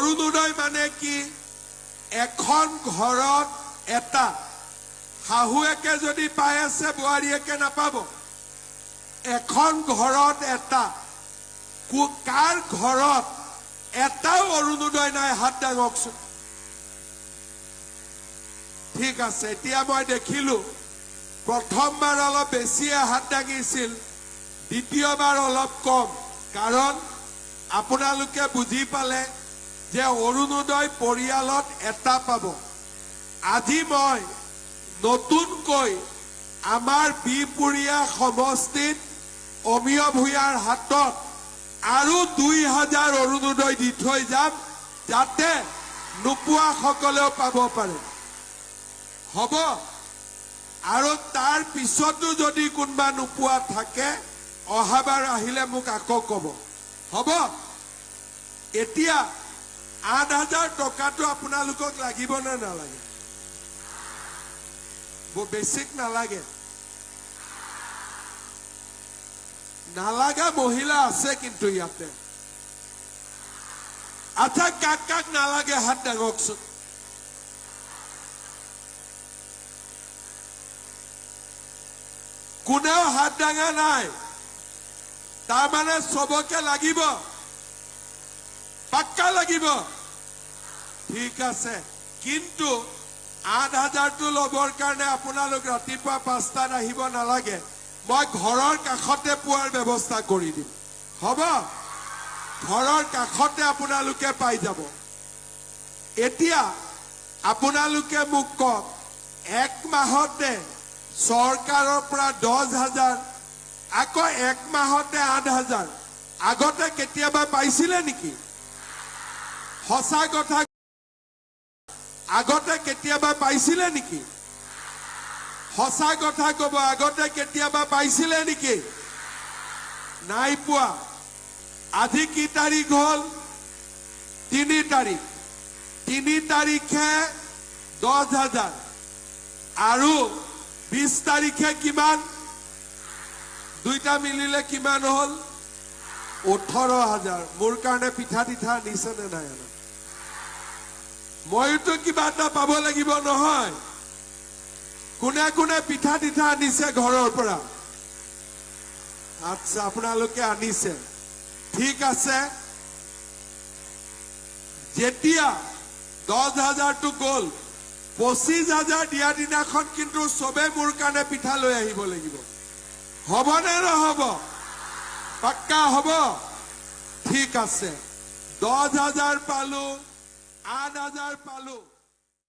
অৰুণোদয় মানে কি এখন ঘৰত এটা শাহুৱেকে যদি পাই আছে বোৱাৰীয়েকে নাপাব এখন ঘৰত এটা কাৰ ঘৰত এটাও অৰুণোদয় নাই হাত দাঙকচোন ঠিক আছে এতিয়া মই দেখিলো প্ৰথমবাৰ অলপ বেছিয়ে হাত দাঙিছিল দ্বিতীয়বাৰ অলপ কম কাৰণ আপোনালোকে বুজি পালে যে অৰুণোদয় পৰিয়ালত এটা পাব আজি মই নতুনকৈ আমাৰ বিপুৰীয়া সমষ্টিত অমিয় ভূঞাৰ হাতত আৰু 2000 অৰুণোদয় দি থৈ যাম যাতে নোপোৱা সকলেও পাব পাৰে হ'ব আৰু তাৰ পিছতো যদি কোনবা নোপোৱা থাকে অহাবাৰ আহিলে মোক আকৌ ক'ব হ'ব এতিয়া 8000 টকাটো আপোনালোকক লাগিব না নালাগে বেছিক নালাগে নালাগা মহিলা আছে কিন্তু ইয়াতে আচ্ছা কাক কাক নালাগে হাত দাঙকচোন কোনেও হাত দাঙা নাই তাৰমানে সবকে লাগিব পাক্কা লাগিব ঠিক আছে কিন্তু 8000 টো লবৰ কাৰণে আপোনালোক ৰাতিপুৱা 5টাত আহিব নালাগে মই ঘৰৰ কাষতে পোৱাৰ ব্যৱস্থা কৰি দিম হ'ব ঘৰৰ কাষতে আপোনালোকে পাই যাব এতিয়া আপোনালোকে মোক কওক এক মাহতে চৰকাৰৰ পৰা 10000 আকৌ এক মাহতে 8000 আগতে কেতিয়াবা পাইছিলে নেকি হসা কথা আগতে কেতিয়াবা পাইছিলে নেকি হসা কথা কব আগতে কেতিয়াবা পাইছিলে নেকি নাই পোৱা আজি কি তাৰিখ হল 3 তাৰিখ 3 তাৰিখে 10000 আৰু 20 তাৰিখে কিমান দুইটা মিলিলে কিমান হল 18000 মোৰ কাৰণে পিঠা তিঠা নিছে নে নাই মইতো কিবা এটা পাব লাগিব নহয় কোনে কোনে পিঠা তিঠা আনিছে ঘৰৰ পৰা আচ্ছা আপোনালোকে আনিছে ঠিক আছে যেতিয়া 10000 টো গল 25000 দিয়া দিনাখন কিন্তু সবে মোৰ কাৰণে পিঠা লৈ আহিব লাগিব হ'ব নে নহব পাক্কা হ'ব ঠিক আছে 10000 পালো 8000 পালো